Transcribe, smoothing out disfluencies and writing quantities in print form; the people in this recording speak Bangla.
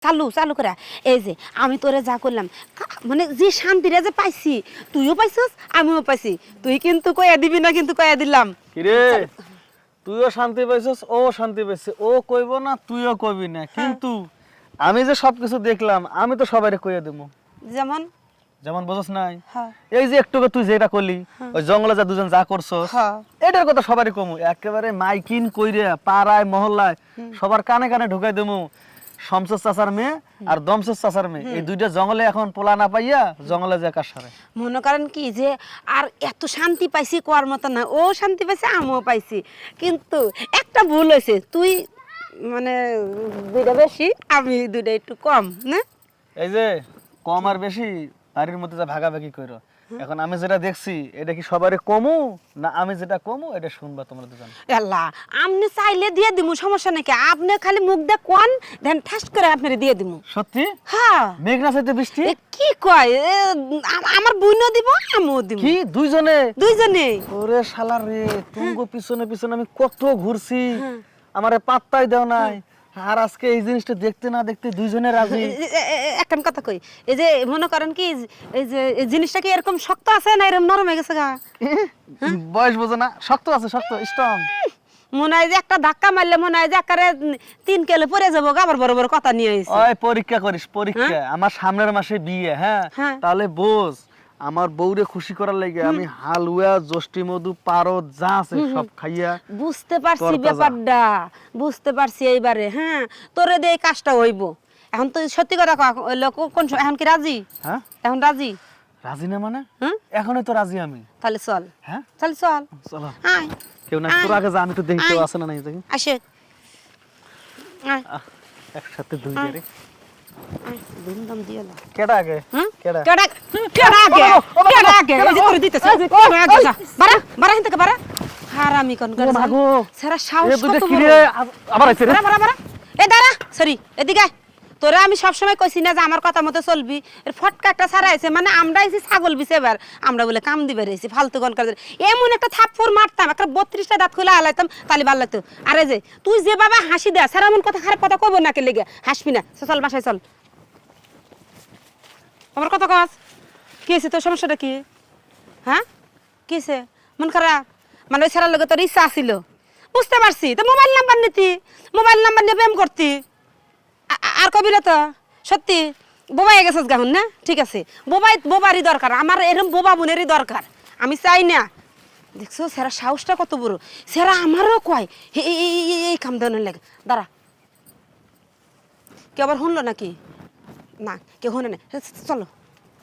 চালু চালু করে এই যে আমি তোরে যা করলাম মানে যে শান্তিটা যে পাইছি তুইও পাইছিস আমিও পাইছি তুই কিন্তু কইয়া দিবি না কিন্তু কইয়া দিলাম কিরে তুইও শান্তি পাইছস ও শান্তি পাইছে ও কইব না তুইও কইবি না কিন্তু আমি যে সবকিছু দেখলাম আমি তো সবাইরে কইয়া দেবো যেমন যেমন বুঝছ নাই হ্যাঁ এই যে একটু তুই যেটা করলি ওই জঙ্গলে যা দুজন যা করছস হ্যাঁ এটার কথা সবারই কমু একেবারে মাইকিন কইরে পাড়ায় মহল্লায় সবার কানে কানে ঢুকাই দেবো শমশের চাচার মেয়ে আর দমশের চাচার মেয়ে এই দুইটা জঙ্গলে এখন পোলা না পাইয়া জঙ্গলে যে কাজ সারে মনে করেন কি যে আর এত শান্তি পাইছি কোয়ার মতো না ও শান্তি পাইছে আমিও পাইছি কিন্তু একটা ভুল হয়েছে তুই মানে দুইটা বেশি আমি দুইটা একটু কম না এই যে কম আর বেশি বাড়ির মধ্যে যা ভাগাভাগি করো এখন আমি যেটা দেখছি এটা কি সবারই কমু না আমি যেটা কমু এটা শুনবা তোমরা দুজন আল্লাহ আপনি চাইলে দিয়ে দিমু সমস্যা নাকি আপনি খালি মুখ দিয়ে কোন দেন ঠাস করে আপনারে দিয়ে দিমু সত্যি হ্যাঁ মেঘনা চাইতে বৃষ্টি এ কি কয় আমার বুইনও দিব আমিও দিব কি দুইজনে দুইজনে ওরে শালার রে তুঙ্গ পিছনে পিছনে আমি কত ঘুরছি আমারে পাত্তাই দাও নাই আর আজকে এই জিনিসটা দেখতে না দেখতে দুইজনে রাজি একটা কথা কই এই যে মনে করেন কি এই যে এই জিনিসটা কি এরকম শক্ত আছে না এরকম নরম হয়ে গেছে গা বয়স বোঝো না শক্ত আছে শক্ত স্ট্রং মনে হয় যে একটা ধাক্কা মারলে মনে হয় যে একারে 3 কেলে পড়ে যাবো আবার বড় বড় কথা নিয়ে আইছে ওই পরীক্ষা করিস পরীক্ষা আমার সামনের মাসে বিয়ে হ্যাঁ হ্যাঁ। তাহলে বোঝ আমার বউরে খুশি করার লাগে আমি হালুয়া জষ্টি মধু পারদ যা আছে সব খাইয়া বুঝতে পারছি তরতাজা। ব্যাপারটা বুঝতে পারছি এইবারে হ্যাঁ তোরে দিয়ে এই কাজটা হইব এখন তো সত্যি কথা কোন এখন কি রাজি হ্যাঁ এখন রাজি রাজি না মানে হ্যাঁ এখনই তো রাজি আমি তাহলে চল হ্যাঁ তাহলে চল চলো আয় কেউ না তোর আগে যা আমি তো দেখি কেউ আছে না নাই দেখি আসে আয় একসাথে দুই আয়। রে আয় ধুমধাম দিয়ে দাও কেডা আগে হুম? কেডা কেডা কেডা আগে কেডা আগে এই যে করে দিতেছে কেডা আগে যা বাড়া বাড়া হিন থেকে বাড়া হারামি কোন করে মাগো। সারা সাহস এ দুইটা কত কি বড় রে আবার আইছে রে বাড়া বাড়া বাড়া এ দাঁড়া সরি এদিকে আয়। তোরা আমি সবসময় কইছি না যে আমার কথা মতো চলবি এর ফটকা একটা ছাড়া আছে মানে আমরা এসে ছাগল বিছে এবার আমরা বলে কাম দিবে রেছি ফালতু গন করে এমন একটা থাপ্পড় মারতাম একটা 32টা দাঁত খুলে আলাইতাম তালি ভাল লাগতো আরে যে তুই যে বাবা হাসি দে স্যার এমন কথা খারাপ কথা কইব না কে লেগে হাসবি না চল বাসায় চল আমার কথা কস কি হয়েছে তোর সমস্যাটা কি হ্যাঁ কি হয়েছে মন খারাপ মানে ওই ছেড়ার লগে তোর ইচ্ছা আসিল বুঝতে পারছি তো মোবাইল নাম্বার নিতি মোবাইল নাম্বার নিয়ে প্রেম করতি আর কবি না তো সত্যি বোবাই গেছিস গাহুন না ঠিক আছে বোবারই দরকার আমার এরকম বোবা বোনেরই দরকার আমি চাই না দেখছো সেরা সাহসটা কত বড় সেরা আমারও কয় এই কাম দেওয়ার লাগে দাঁড়া কেউ আবার শুনলো নাকি না কেউ শুনে না চলো